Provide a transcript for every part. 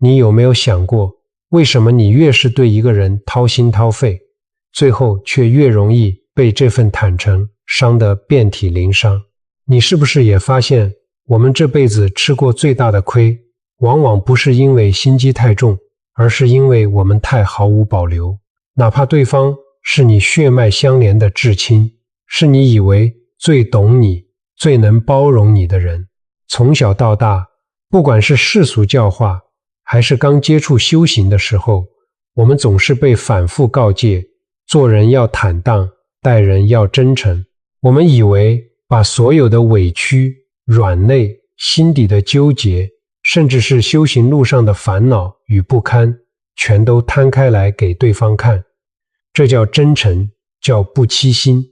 你有没有想过，为什么你越是对一个人掏心掏肺，最后却越容易被这份坦诚伤得遍体鳞伤？你是不是也发现，我们这辈子吃过最大的亏，往往不是因为心机太重，而是因为我们太毫无保留。哪怕对方是你血脉相连的至亲，是你以为最懂你、最能包容你的人，从小到大，不管是世俗教化，还是刚接触修行的时候，我们总是被反复告诫，做人要坦荡，待人要真诚。我们以为把所有的委屈、软肋、心底的纠结，甚至是修行路上的烦恼与不堪，全都摊开来给对方看，这叫真诚，叫不欺心，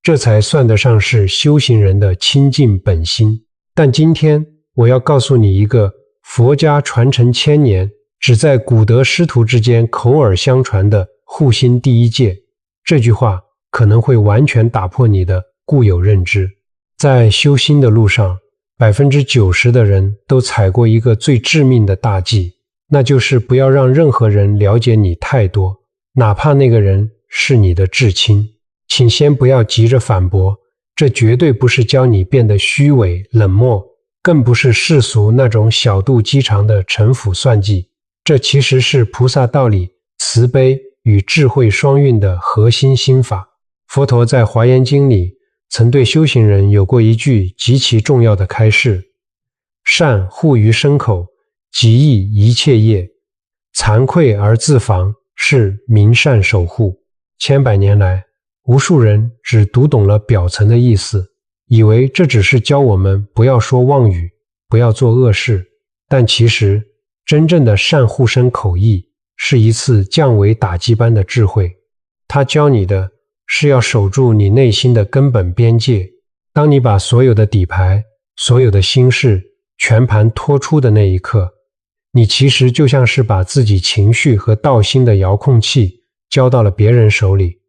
这才算得上是修行人的清净本心。但今天我要告诉你一个佛家传承千年，只在古德师徒之间口耳相传的护心第一戒，这句话可能会完全打破你的固有认知。在修心的路上，90%的人都踩过一个最致命的大忌，那就是不要让任何人了解你太多，哪怕那个人是你的至亲。请先不要急着反驳，这绝对不是教你变得虚伪冷漠，更不是世俗那种小肚鸡肠的城府算计，这其实是菩萨道里慈悲与智慧双运的核心心法。佛陀在《华严经》里曾对修行人有过一句极其重要的开示：善护于身口，极益一切业，惭愧而自防，是明善守护。千百年来，无数人只读懂了表层的意思，以为这只是教我们不要说妄语，不要做恶事，但其实真正的善护身口意是一次降维打击般的智慧。它教你的是要守住你内心的根本边界。当你把所有的底牌、所有的心事全盘托出的那一刻，你其实就像是把自己情绪和道心的遥控器交到了别人手里，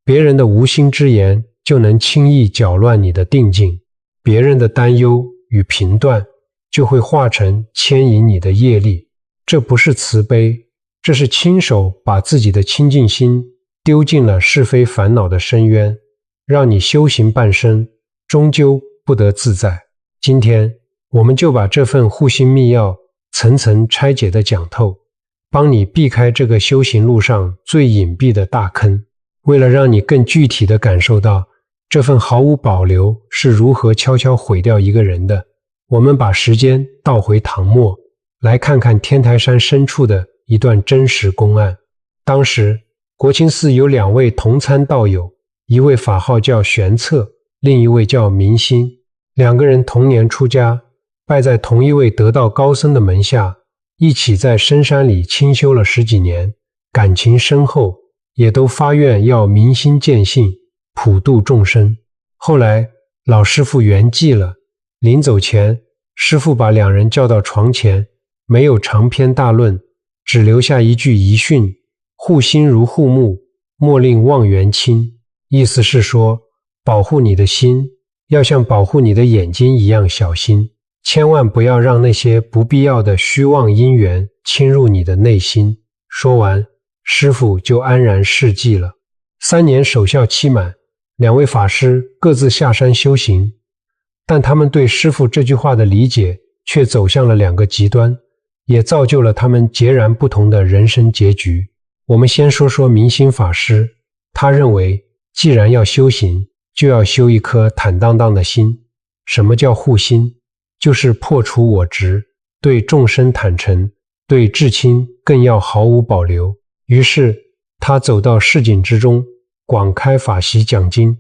别人的无心之言就能轻易搅乱你的定境，别人的担忧与评断就会化成牵引你的业力。这不是慈悲，这是亲手把自己的清净心丢进了是非烦恼的深渊，让你修行半生终究不得自在。今天我们就把这份护心密钥层层拆解的讲透，帮你避开这个修行路上最隐蔽的大坑。为了让你更具体地感受到这份毫无保留是如何悄悄毁掉一个人的，我们把时间倒回唐末，来看看天台山深处的一段真实公案。当时国清寺有2位同参道友，一位法号叫玄策，另一位叫明心。2个人同年出家，拜在同一位得道高僧的门下，一起在深山里清修了10几年，感情深厚，也都发愿要明心见性，普度众生。后来老师父圆寂了，临走前，师父把2人叫到床前，没有长篇大论，只留下一句遗训：护心如护目，莫令妄缘侵。意思是说，保护你的心，要像保护你的眼睛一样小心，千万不要让那些不必要的虚妄因缘侵入你的内心。说完，师父就安然逝寂了。3年守孝期满，2位法师各自下山修行，但他们对师父这句话的理解却走向了2个极端，也造就了他们截然不同的人生结局。我们先说说明心法师，他认为既然要修行，就要修一颗坦荡荡的心。什么叫护心？就是破除我执，对众生坦诚，对至亲更要毫无保留。于是他走到市井之中，广开法席讲经。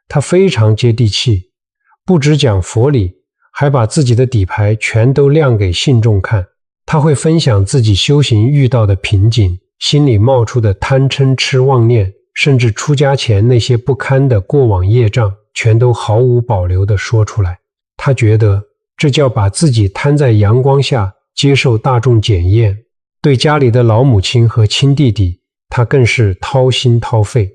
他非常接地气，不只讲佛理，还把自己的底牌全都亮给信众看。他会分享自己修行遇到的瓶颈，心里冒出的贪嗔痴妄念，甚至出家前那些不堪的过往业障，全都毫无保留地说出来。他觉得这叫把自己摊在阳光下，接受大众检验。对家里的老母亲和亲弟弟，他更是掏心掏肺。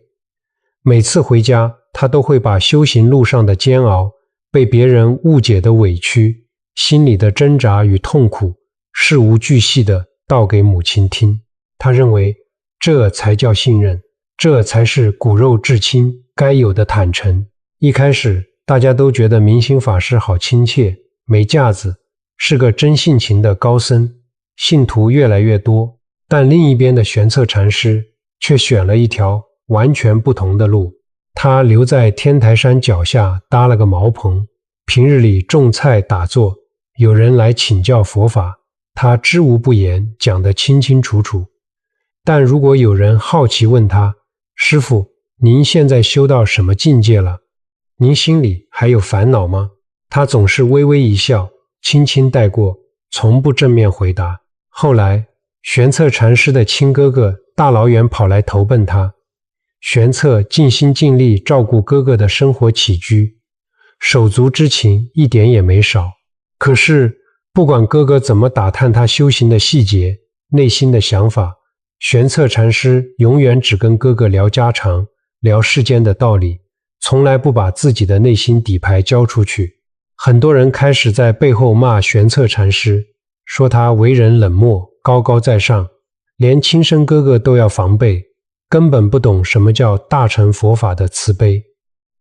每次回家，他都会把修行路上的煎熬，被别人误解的委屈，心里的挣扎与痛苦，事无巨细地道给母亲听。他认为这才叫信任，这才是骨肉至亲该有的坦诚。一开始大家都觉得明心法师好亲切，没架子，是个真性情的高僧，信徒越来越多。但另一边的玄策禅师却选了一条完全不同的路。他留在天台山脚下搭了个茅棚，平日里种菜打坐，有人来请教佛法，他知无不言，讲得清清楚楚。但如果有人好奇问他，师父，您现在修到什么境界了？您心里还有烦恼吗？他总是微微一笑，轻轻带过，从不正面回答。后来玄策禅师的亲哥哥大老远跑来投奔他，玄策尽心尽力照顾哥哥的生活起居，手足之情一点也没少。可是不管哥哥怎么打探他修行的细节，内心的想法，玄策禅师永远只跟哥哥聊家常，聊世间的道理，从来不把自己的内心底牌交出去。很多人开始在背后骂玄策禅师，说他为人冷漠，高高在上，连亲生哥哥都要防备，根本不懂什么叫大乘佛法的慈悲。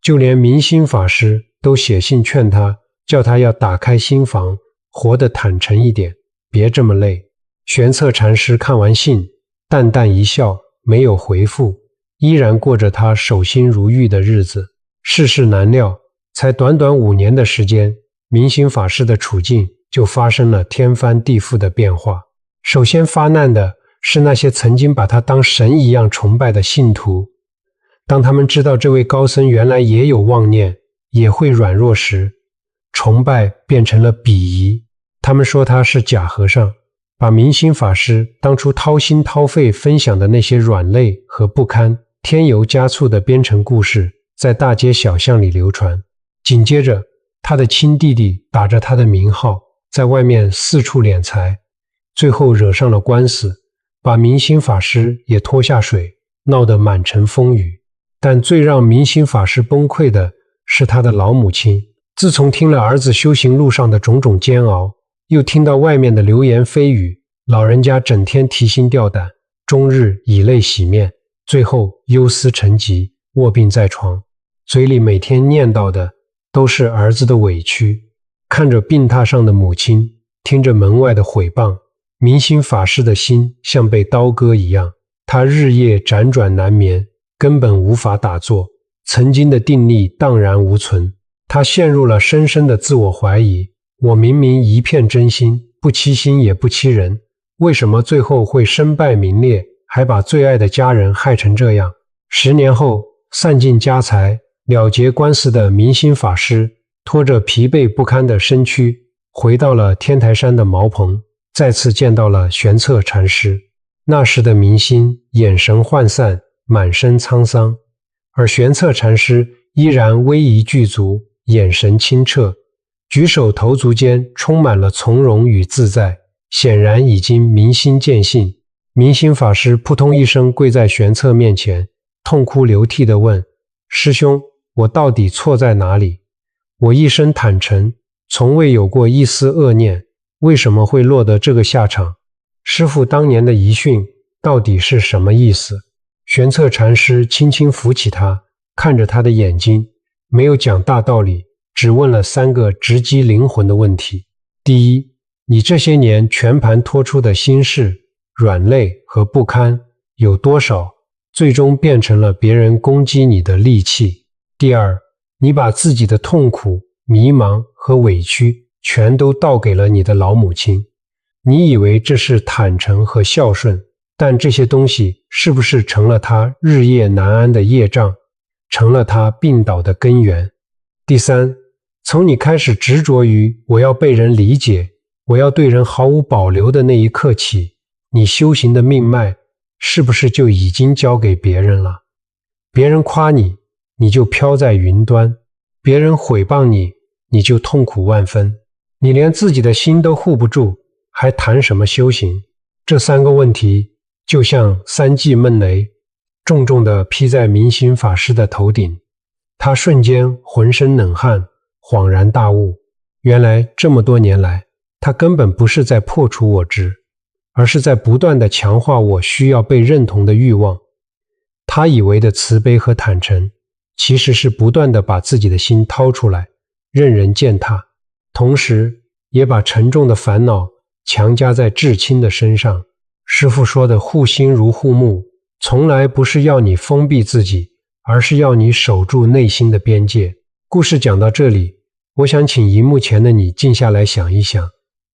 就连明心法师都写信劝他，叫他要打开心房，活得坦诚一点，别这么累。玄策禅师看完信，淡淡一笑，没有回复，依然过着他守心如玉的日子。世事难料，才短短5年的时间，明心法师的处境就发生了天翻地覆的变化。首先发难的是那些曾经把他当神一样崇拜的信徒，当他们知道这位高僧原来也有妄念，也会软弱时，崇拜变成了鄙夷。他们说他是假和尚，把明心法师当初掏心掏肺分享的那些软肋和不堪，添油加醋地编成故事，在大街小巷里流传。紧接着他的亲弟弟打着他的名号，在外面四处敛财，最后惹上了官司，把明心法师也拖下水，闹得满城风雨。但最让明心法师崩溃的是他的老母亲，自从听了儿子修行路上的种种煎熬，又听到外面的流言蜚语，老人家整天提心吊胆，终日以泪洗面，最后忧思成疾，卧病在床，嘴里每天念叨的都是儿子的委屈。看着病榻上的母亲，听着门外的毁谤，明心法师的心像被刀割一样，他日夜辗转难眠，根本无法打坐，曾经的定力荡然无存。他陷入了深深的自我怀疑，我明明一片真心，不欺心也不欺人，为什么最后会身败名裂，还把最爱的家人害成这样？10年后，散尽家财了结官司的明心法师拖着疲惫不堪的身躯回到了天台山的茅棚，再次见到了玄策禅师。那时的明心眼神涣散，满身沧桑，而玄策禅师依然威仪具足，眼神清澈，举手投足间充满了从容与自在，显然已经明心见性。明心法师扑通一声跪在玄策面前，痛哭流涕地问：师兄，我到底错在哪里？我一生坦诚，从未有过一丝恶念，为什么会落得这个下场？师父当年的遗训到底是什么意思？玄策禅师轻轻扶起他，看着他的眼睛，没有讲大道理，只问了3个直击灵魂的问题。第一，你这些年全盘托出的心事、软肋和不堪有多少，最终变成了别人攻击你的利器？第二，你把自己的痛苦、迷茫和委屈全都倒给了你的老母亲，你以为这是坦诚和孝顺，但这些东西是不是成了他日夜难安的业障，成了他病倒的根源？第三，从你开始执着于我要被人理解，我要对人毫无保留的那一刻起，你修行的命脉是不是就已经交给别人了？别人夸你，你就飘在云端；别人毁谤你，你就痛苦万分。你连自己的心都护不住，还谈什么修行？这3个问题就像3记闷雷，重重地劈在明心法师的头顶。他瞬间浑身冷汗，恍然大悟，原来这么多年来，他根本不是在破除我执，而是在不断地强化我需要被认同的欲望。他以为的慈悲和坦诚，其实是不断地把自己的心掏出来，任人践踏，同时也把沉重的烦恼强加在至亲的身上。师父说的护心如护目，从来不是要你封闭自己，而是要你守住内心的边界。故事讲到这里，我想请荧幕前的你静下来想一想，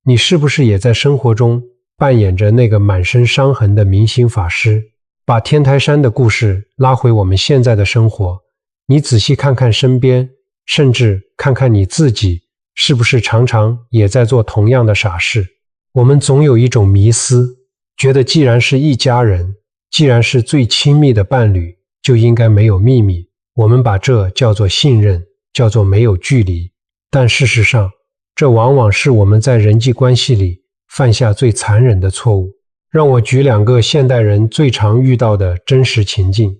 你是不是也在生活中扮演着那个满身伤痕的明心法师？把天台山的故事拉回我们现在的生活，你仔细看看身边，甚至看看你自己，是不是常常也在做同样的傻事？我们总有一种迷思，觉得既然是一家人，既然是最亲密的伴侣，就应该没有秘密。我们把这叫做信任，叫做没有距离。但事实上，这往往是我们在人际关系里犯下最残忍的错误。让我举2个现代人最常遇到的真实情境，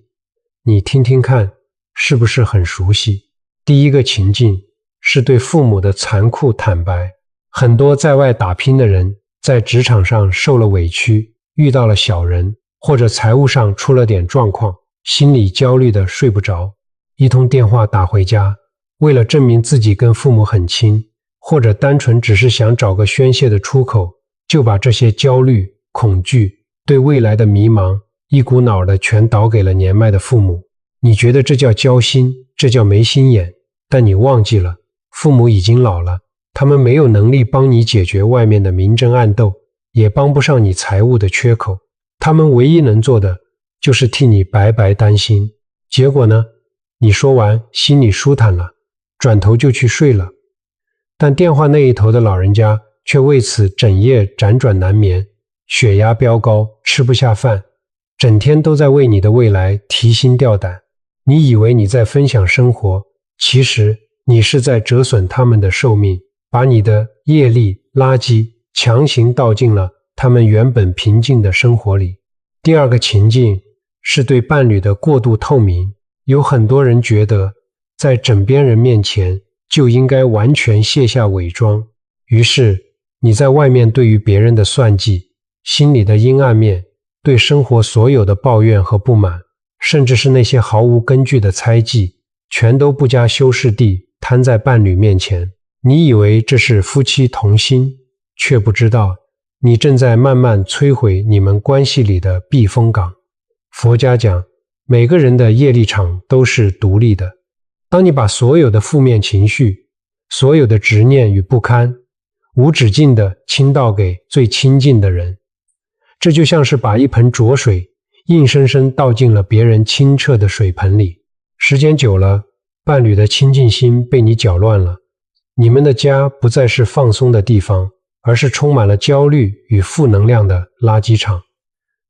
你听听看，是不是很熟悉？第一个情境是对父母的残酷坦白。很多在外打拼的人，在职场上受了委屈，遇到了小人，或者财务上出了点状况，心里焦虑的睡不着，一通电话打回家，为了证明自己跟父母很亲，或者单纯只是想找个宣泄的出口，就把这些焦虑、恐惧、对未来的迷茫，一股脑的全倒给了年迈的父母。你觉得这叫交心，这叫没心眼，但你忘记了，父母已经老了，他们没有能力帮你解决外面的明争暗斗，也帮不上你财务的缺口，他们唯一能做的就是替你白白担心。结果呢，你说完心里舒坦了，转头就去睡了，但电话那一头的老人家却为此整夜辗转难眠，血压飙高，吃不下饭，整天都在为你的未来提心吊胆。你以为你在分享生活，其实你是在折损他们的寿命，把你的业力、垃圾强行倒进了他们原本平静的生活里。第2个情境是对伴侣的过度透明。有很多人觉得，在枕边人面前就应该完全卸下伪装，于是你在外面对于别人的算计，心里的阴暗面，对生活所有的抱怨和不满，甚至是那些毫无根据的猜忌，全都不加修饰地摊在伴侣面前。你以为这是夫妻同心，却不知道你正在慢慢摧毁你们关系里的避风港。佛家讲，每个人的业力场都是独立的。当你把所有的负面情绪，所有的执念与不堪，无止境地倾倒给最亲近的人，这就像是把一盆浊水硬生生倒进了别人清澈的水盆里。时间久了，伴侣的亲近心被你搅乱了，你们的家不再是放松的地方，而是充满了焦虑与负能量的垃圾场。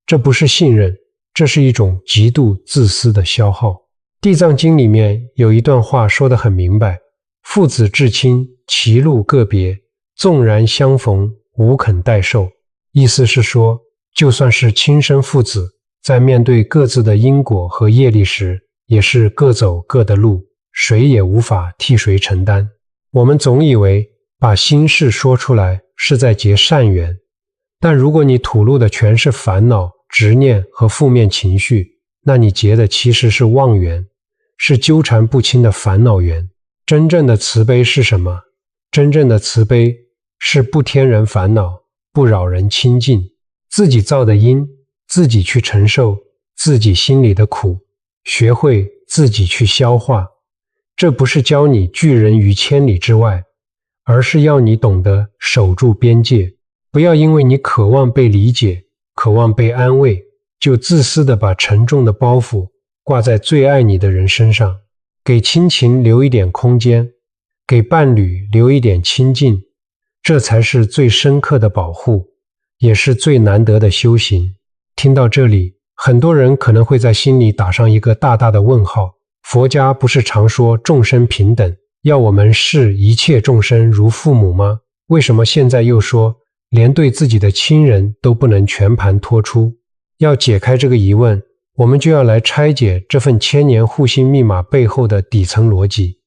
这不是信任，这是一种极度自私的消耗。地藏经里面有一段话说得很明白，父子至亲，其路个别，纵然相逢，无肯代受。意思是说，就算是亲生父子，在面对各自的因果和业力时，也是各走各的路，谁也无法替谁承担。我们总以为把心事说出来是在结善缘，但如果你吐露的全是烦恼、执念和负面情绪，那你结的其实是妄缘，是纠缠不清的烦恼缘。真正的慈悲是什么？真正的慈悲是不添人烦恼，不扰人清净，自己造的因，自己去承受自己心里的苦，学会自己去消化。这不是教你拒人于千里之外，而是要你懂得守住边界，不要因为你渴望被理解，渴望被安慰，就自私地把沉重的包袱挂在最爱你的人身上。给亲情留一点空间，给伴侣留一点亲近，这才是最深刻的保护，也是最难得的修行。听到这里，很多人可能会在心里打上一个大大的问号。佛家不是常说众生平等，要我们视一切众生如父母吗？为什么现在又说连对自己的亲人都不能全盘托出？要解开这个疑问，我们就要来拆解这份千年护心密码背后的底层逻辑。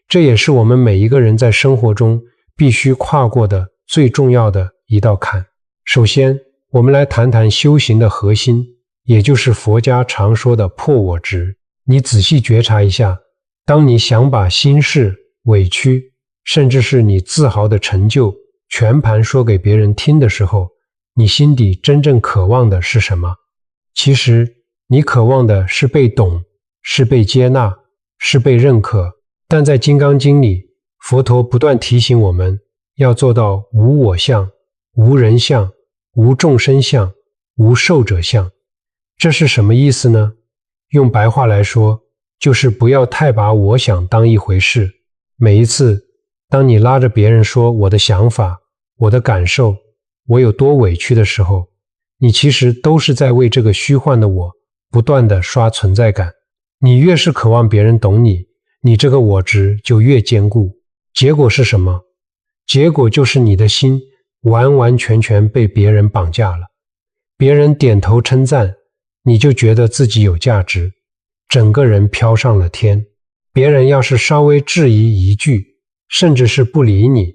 这也是我们每一个人在生活中必须跨过的最重要的一道坎。首先，我们来谈谈修行的核心，也就是佛家常说的破我执。你仔细觉察一下，当你想把心事、委屈，甚至是你自豪的成就全盘说给别人听的时候，你心底真正渴望的是什么？其实你渴望的是被懂，是被接纳，是被认可。但在《金刚经》里，佛陀不断提醒我们要做到无我相、无人相、无众生相、无寿者相。这是什么意思呢？用白话来说，就是不要太把我想当一回事。每一次当你拉着别人说我的想法、我的感受、我有多委屈的时候，你其实都是在为这个虚幻的我不断地刷存在感。你越是渴望别人懂你，你这个我执就越坚固。结果是什么？结果就是你的心完完全全被别人绑架了。别人点头称赞，你就觉得自己有价值，整个人飘上了天。别人要是稍微质疑一句，甚至是不理你，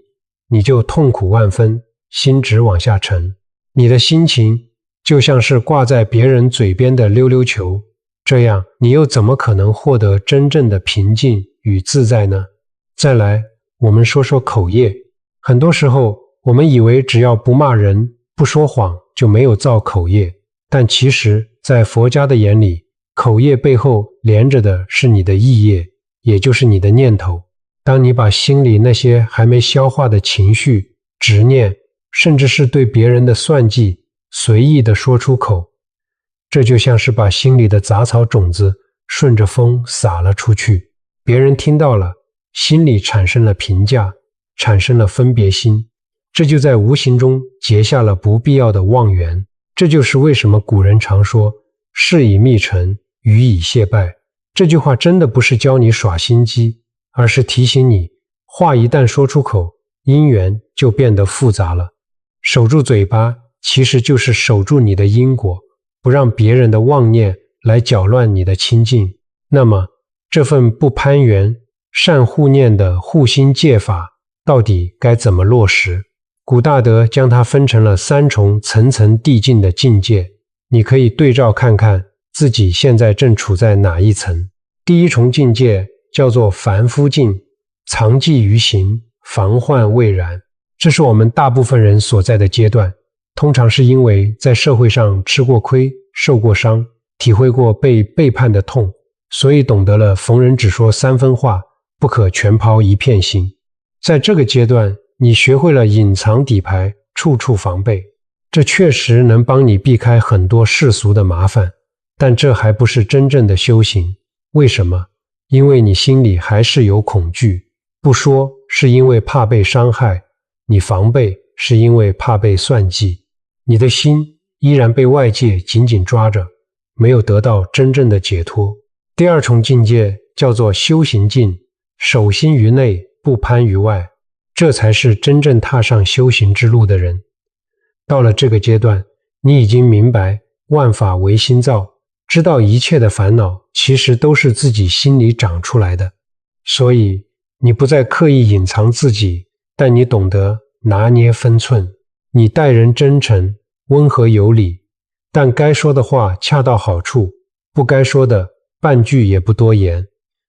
你就痛苦万分，心直往下沉。你的心情就像是挂在别人嘴边的溜溜球，这样你又怎么可能获得真正的平静与自在呢？再来，我们说说口业。很多时候我们以为只要不骂人、不说谎就没有造口业，但其实在佛家的眼里，口业背后连着的是你的意业，也就是你的念头。当你把心里那些还没消化的情绪、执念，甚至是对别人的算计，随意地说出口，这就像是把心里的杂草种子顺着风撒了出去。别人听到了，心里产生了评价，产生了分别心，这就在无形中结下了不必要的妄缘。这就是为什么古人常说事以密成，语以谢败。这句话真的不是教你耍心机，而是提醒你，话一旦说出口，因缘就变得复杂了。守住嘴巴，其实就是守住你的因果，不让别人的妄念来搅乱你的清净。那么，这份不攀缘、善护念的护心戒法，到底该怎么落实？古大德将它分成了3重层层递进的境界，你可以对照看看自己现在正处在哪一层。第一重境界叫做凡夫境，藏迹于行，防患未然。这是我们大部分人所在的阶段，通常是因为在社会上吃过亏、受过伤，体会过被背叛的痛，所以懂得了逢人只说3分话，不可全抛一片心。在这个阶段，你学会了隐藏底牌，处处防备，这确实能帮你避开很多世俗的麻烦，但这还不是真正的修行。为什么？因为你心里还是有恐惧，不说是因为怕被伤害，你防备是因为怕被算计，你的心依然被外界紧紧抓着，没有得到真正的解脱。第2重境界叫做修行境，守心于内，不攀于外，这才是真正踏上修行之路的人。到了这个阶段，你已经明白万法唯心造，知道一切的烦恼其实都是自己心里长出来的，所以你不再刻意隐藏自己，但你懂得拿捏分寸，你待人真诚，温和有礼，但该说的话恰到好处，不该说的半句也不多言。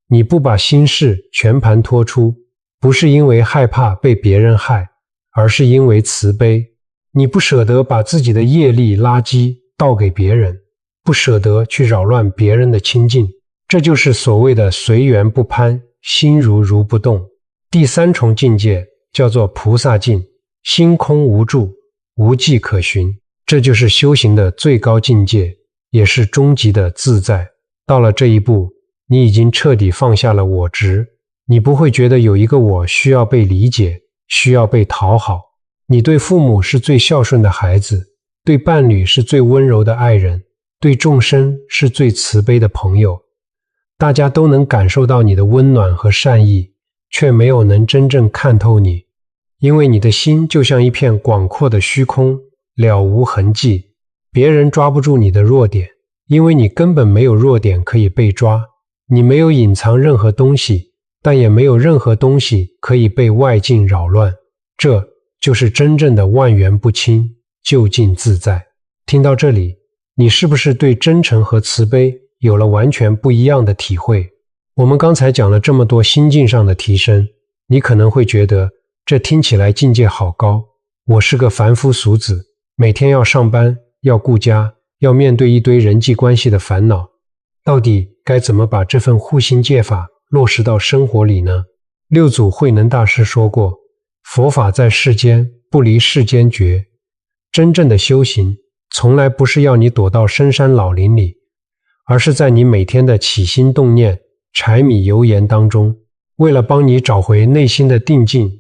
你不把心事全盘托出，不是因为害怕被别人害，而是因为慈悲。你不舍得把自己的业力垃圾倒给别人，不舍得去扰乱别人的清净，这就是所谓的随缘不攀，心如不动。第3重境界叫做菩萨境，心空无住，无迹可寻，这就是修行的最高境界，也是终极的自在。到了这一步，你已经彻底放下了我执，你不会觉得有一个我需要被理解，需要被讨好。你对父母是最孝顺的孩子，对伴侣是最温柔的爱人，对众生是最慈悲的朋友。大家都能感受到你的温暖和善意，却没有能真正看透你，因为你的心就像一片广阔的虚空，了无痕迹，别人抓不住你的弱点，因为你根本没有弱点可以被抓。你没有隐藏任何东西，但也没有任何东西可以被外境扰乱，这就是真正的万缘不侵，究竟自在。听到这里，你是不是对真诚和慈悲有了完全不一样的体会？我们刚才讲了这么多心境上的提升，你可能会觉得这听起来境界好高，我是个凡夫俗子，每天要上班，要顾家，要面对一堆人际关系的烦恼，到底该怎么把这份护心戒法落实到生活里呢？六祖慧能大师说过，佛法在世间，不离世间觉。真正的修行从来不是要你躲到深山老林里，而是在你每天的起心动念、柴米油盐当中，为了帮你找回内心的定境，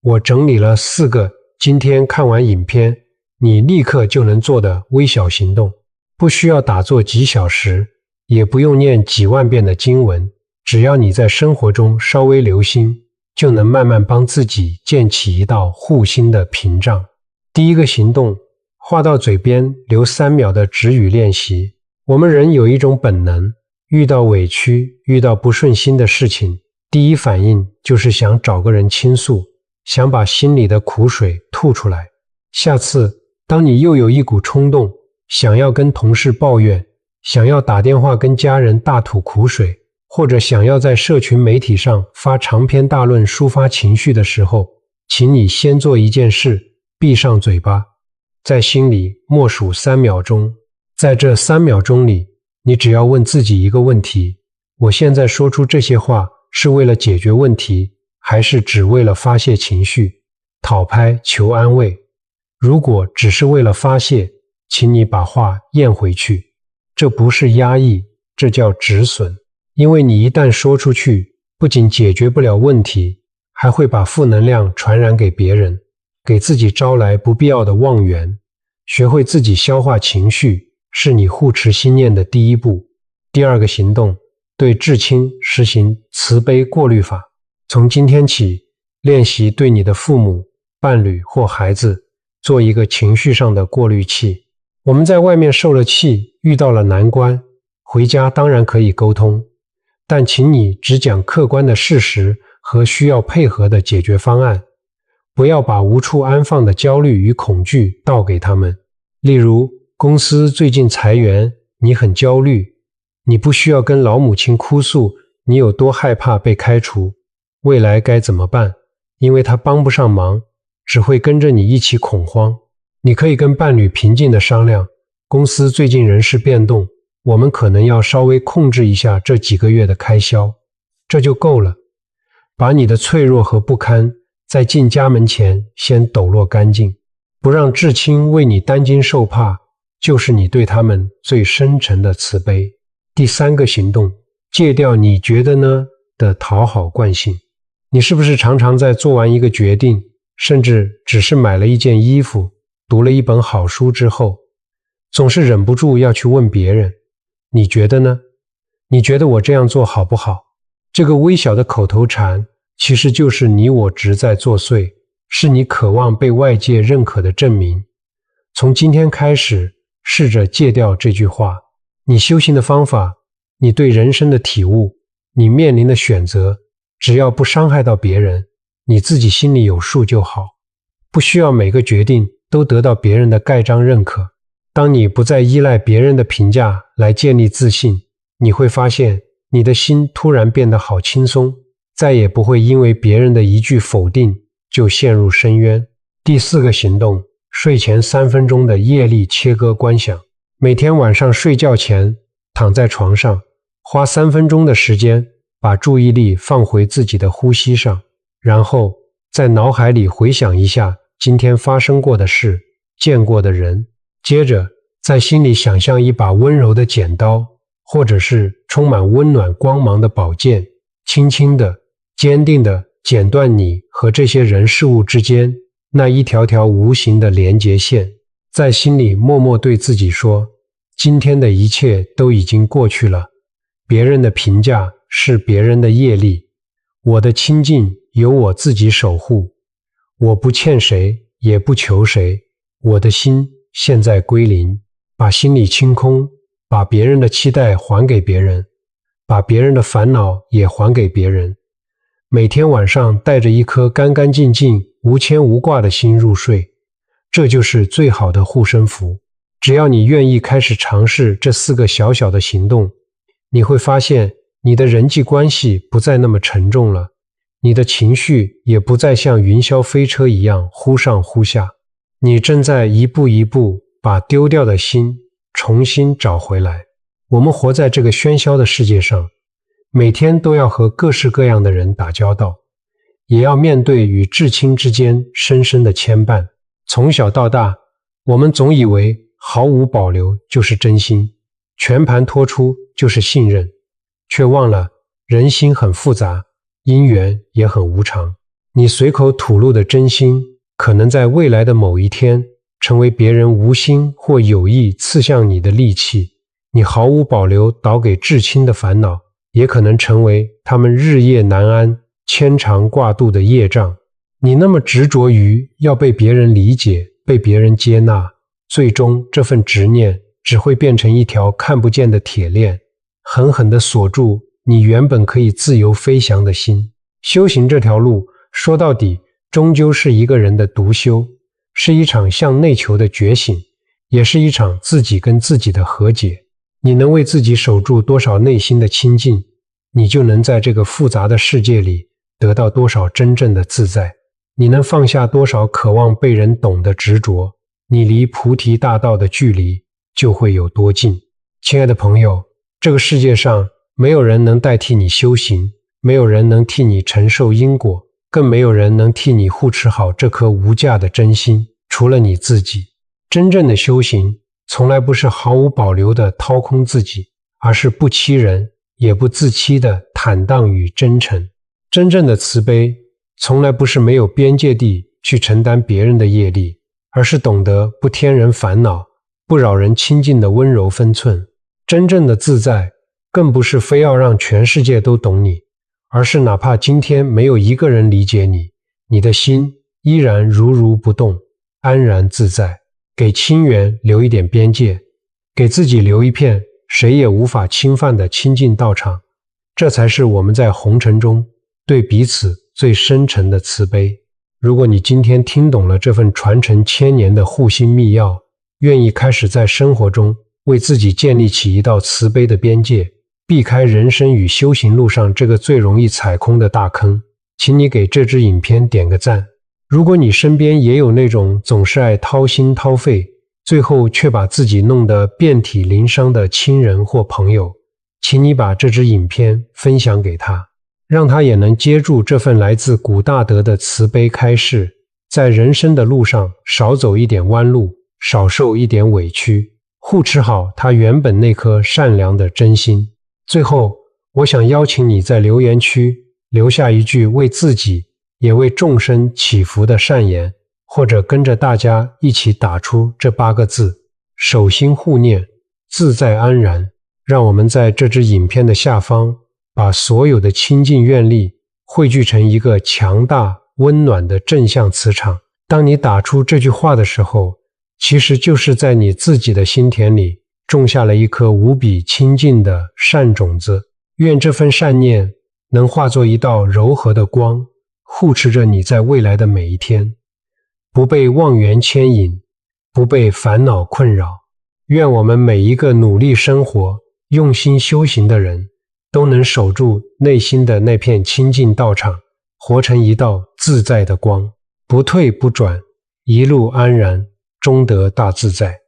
我整理了4个今天看完影片你立刻就能做的微小行动，不需要打坐几小时，也不用念几万遍的经文，只要你在生活中稍微留心，就能慢慢帮自己建起一道护心的屏障。第一个行动，话到嘴边留3秒的止语练习。我们人有一种本能，遇到委屈，遇到不顺心的事情，第一反应就是想找个人倾诉，想把心里的苦水吐出来。下次当你又有一股冲动，想要跟同事抱怨，想要打电话跟家人大吐苦水，或者想要在社群媒体上发长篇大论抒发情绪的时候，请你先做一件事，闭上嘴巴，在心里默数3秒钟。在这3秒钟里，你只要问自己一个问题：我现在说出这些话是为了解决问题，还是只为了发泄情绪、讨拍求安慰？如果只是为了发泄，请你把话咽回去。这不是压抑，这叫止损。因为你一旦说出去，不仅解决不了问题，还会把负能量传染给别人，给自己招来不必要的妄缘。学会自己消化情绪，是你护持心念的第一步。第二个行动，对至亲实行慈悲过滤法。从今天起，练习对你的父母、伴侣或孩子做一个情绪上的过滤器。我们在外面受了气，遇到了难关，回家当然可以沟通，但请你只讲客观的事实和需要配合的解决方案，不要把无处安放的焦虑与恐惧倒给他们。例如，公司最近裁员，你很焦虑，你不需要跟老母亲哭诉你有多害怕被开除，未来该怎么办，因为他帮不上忙，只会跟着你一起恐慌。你可以跟伴侣平静地商量，公司最近人事变动，我们可能要稍微控制一下这几个月的开销，这就够了。把你的脆弱和不堪在进家门前先抖落干净，不让至亲为你担惊受怕，就是你对他们最深沉的慈悲。第3个行动，戒掉你觉得呢的讨好惯性。你是不是常常在做完一个决定，甚至只是买了一件衣服，读了一本好书之后，总是忍不住要去问别人，你觉得呢？你觉得我这样做好不好？这个微小的口头禅，其实就是你我执在作祟，是你渴望被外界认可的证明。从今天开始，试着戒掉这句话。你修行的方法，你对人生的体悟，你面临的选择，只要不伤害到别人，你自己心里有数就好，不需要每个决定都得到别人的盖章认可。当你不再依赖别人的评价来建立自信，你会发现你的心突然变得好轻松，再也不会因为别人的一句否定就陷入深渊。第4个行动，睡前3分钟的业力切割观想。每天晚上睡觉前，躺在床上，花3分钟的时间，把注意力放回自己的呼吸上，然后在脑海里回想一下今天发生过的事，见过的人，接着在心里想象一把温柔的剪刀，或者是充满温暖光芒的宝剑，轻轻的、坚定的剪断你和这些人事物之间那一条条无形的连结线。在心里默默对自己说，今天的一切都已经过去了，别人的评价是别人的业力，我的清净由我自己守护，我不欠谁，也不求谁，我的心现在归零。把心里清空，把别人的期待还给别人，把别人的烦恼也还给别人。每天晚上带着一颗干干净净、无牵无挂的心入睡，这就是最好的护身符。只要你愿意开始尝试这4个小小的行动，你会发现你的人际关系不再那么沉重了，你的情绪也不再像云霄飞车一样忽上忽下，你正在一步一步把丢掉的心重新找回来。我们活在这个喧嚣的世界上，每天都要和各式各样的人打交道，也要面对与至亲之间深深的牵绊。从小到大，我们总以为毫无保留就是真心，全盘托出就是信任，却忘了人心很复杂，姻缘也很无常。你随口吐露的真心，可能在未来的某一天成为别人无心或有意刺向你的利器。你毫无保留导给至亲的烦恼，也可能成为他们日夜难安、牵肠挂肚的业障。你那么执着于要被别人理解、被别人接纳，最终这份执念只会变成一条看不见的铁链，狠狠地锁住你原本可以自由飞翔的心。修行这条路，说到底，终究是一个人的独修，是一场向内求的觉醒，也是一场自己跟自己的和解。你能为自己守住多少内心的清净，你就能在这个复杂的世界里得到多少真正的自在。你能放下多少渴望被人懂的执着，你离菩提大道的距离就会有多近。亲爱的朋友，这个世界上没有人能代替你修行，没有人能替你承受因果，更没有人能替你护持好这颗无价的真心，除了你自己。真正的修行从来不是毫无保留地掏空自己，而是不欺人也不自欺的坦荡与真诚。真正的慈悲从来不是没有边界地去承担别人的业力，而是懂得不添人烦恼、不扰人清净的温柔分寸。真正的自在更不是非要让全世界都懂你，而是哪怕今天没有一个人理解你，你的心依然如不动，安然自在。给亲缘留一点边界，给自己留一片谁也无法侵犯的清净道场，这才是我们在红尘中对彼此最深沉的慈悲。如果你今天听懂了这份传承千年的护心密钥，愿意开始在生活中为自己建立起一道慈悲的边界，避开人生与修行路上这个最容易踩空的大坑，请你给这支影片点个赞。如果你身边也有那种总是爱掏心掏肺，最后却把自己弄得遍体鳞伤的亲人或朋友，请你把这支影片分享给他，让他也能接住这份来自古大德的慈悲开示，在人生的路上少走一点弯路，少受一点委屈，护持好他原本那颗善良的真心。最后，我想邀请你在留言区留下一句为自己也为众生祈福的善言，或者跟着大家一起打出这8个字：守心护念，自在安然。让我们在这支影片的下方，把所有的清净愿力汇聚成一个强大温暖的正向磁场。当你打出这句话的时候，其实就是在你自己的心田里种下了一颗无比清净的善种子。愿这份善念能化作一道柔和的光，护持着你在未来的每一天，不被妄缘牵引，不被烦恼困扰。愿我们每一个努力生活、用心修行的人，都能守住内心的那片清净道场，活成一道自在的光，不退不转，一路安然，终得大自在。